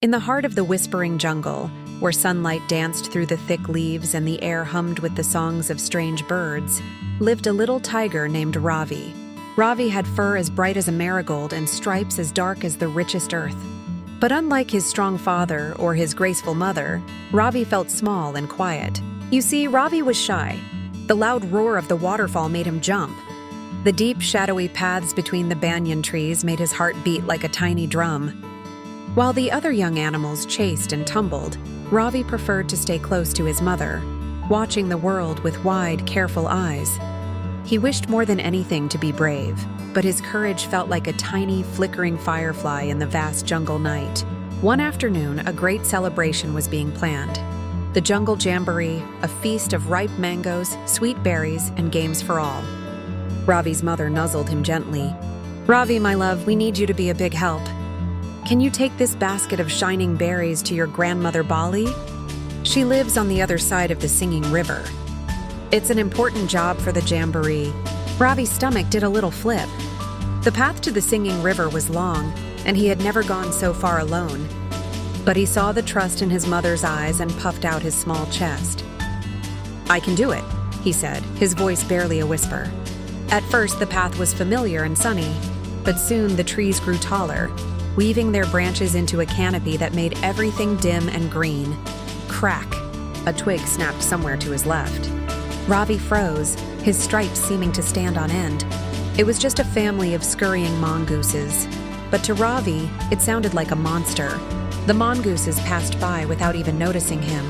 In the heart of the whispering jungle, where sunlight danced through the thick leaves and the air hummed with the songs of strange birds, lived a little tiger named Ravi. Ravi had fur as bright as a marigold and stripes as dark as the richest earth. But unlike his strong father or his graceful mother, Ravi felt small and quiet. You see, Ravi was shy. The loud roar of the waterfall made him jump. The deep, shadowy paths between the banyan trees made his heart beat like a tiny drum. While the other young animals chased and tumbled, Ravi preferred to stay close to his mother, watching the world with wide, careful eyes. He wished more than anything to be brave, but his courage felt like a tiny, flickering firefly in the vast jungle night. One afternoon, a great celebration was being planned. The Jungle Jamboree, a feast of ripe mangoes, sweet berries, and games for all. Ravi's mother nuzzled him gently. "Ravi, my love, we need you to be a big help. Can you take this basket of shining berries to your grandmother Bali? She lives on the other side of the singing river. It's an important job for the Jamboree." Ravi's stomach did a little flip. The path to the singing river was long, and he had never gone so far alone. But he saw the trust in his mother's eyes and puffed out his small chest. "I can do it," he said, his voice barely a whisper. At first, the path was familiar and sunny, but soon the trees grew taller, weaving their branches into a canopy that made everything dim and green. Crack! A twig snapped somewhere to his left. Ravi froze, his stripes seeming to stand on end. It was just a family of scurrying mongooses, but to Ravi, it sounded like a monster. The mongooses passed by without even noticing him.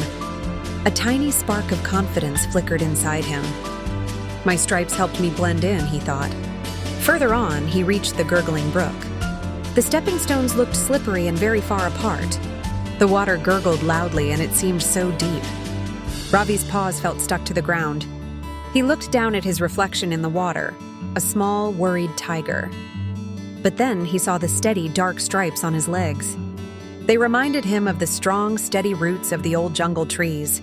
A tiny spark of confidence flickered inside him. My stripes helped me blend in, he thought. Further on, he reached the gurgling brook. The stepping stones looked slippery and very far apart. The water gurgled loudly and it seemed so deep. Ravi's paws felt stuck to the ground. He looked down at his reflection in the water, a small, worried tiger. But then he saw the steady, dark stripes on his legs. They reminded him of the strong, steady roots of the old jungle trees.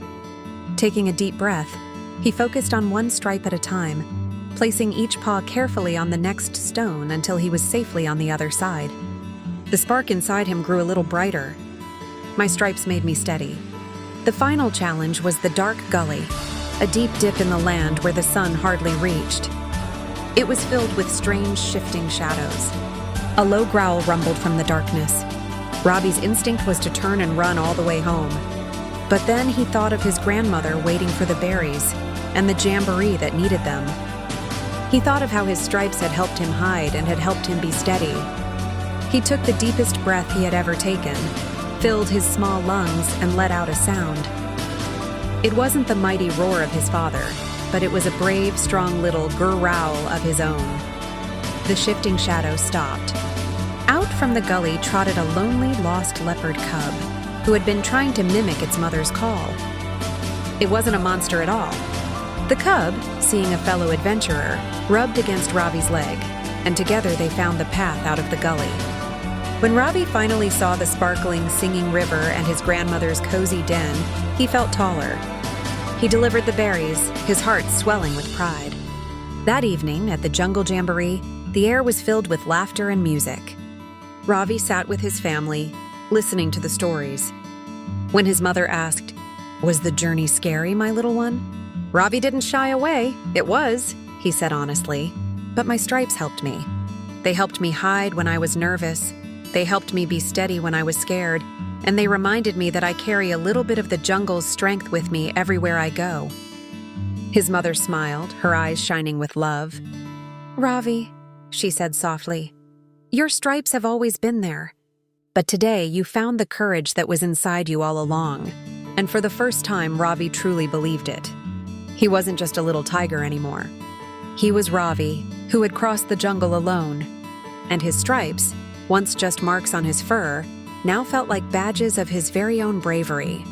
Taking a deep breath, he focused on one stripe at a time, placing each paw carefully on the next stone until he was safely on the other side. The spark inside him grew a little brighter. My stripes made me steady. The final challenge was the dark gully, a deep dip in the land where the sun hardly reached. It was filled with strange, shifting shadows. A low growl rumbled from the darkness. Ravi's instinct was to turn and run all the way home. But then he thought of his grandmother waiting for the berries and the jamboree that needed them. He thought of how his stripes had helped him hide and had helped him be steady. He took the deepest breath he had ever taken, filled his small lungs, and let out a sound. It wasn't the mighty roar of his father, but it was a brave, strong little growl of his own. The shifting shadow stopped. Out from the gully trotted a lonely, lost leopard cub who had been trying to mimic its mother's call. It wasn't a monster at all. The cub, seeing a fellow adventurer, rubbed against Ravi's leg, and together they found the path out of the gully. When Ravi finally saw the sparkling, singing river and his grandmother's cozy den, he felt taller. He delivered the berries, his heart swelling with pride. That evening, at the Jungle Jamboree, the air was filled with laughter and music. Ravi sat with his family, listening to the stories. When his mother asked, "Was the journey scary, my little one?" Ravi didn't shy away. "It was," he said honestly. "But my stripes helped me. They helped me hide when I was nervous. They helped me be steady when I was scared. And they reminded me that I carry a little bit of the jungle's strength with me everywhere I go." His mother smiled, her eyes shining with love. "Ravi," she said softly, "your stripes have always been there. But today you found the courage that was inside you all along." And for the first time, Ravi truly believed it. He wasn't just a little tiger anymore. He was Ravi, who had crossed the jungle alone. And his stripes, once just marks on his fur, now felt like badges of his very own bravery.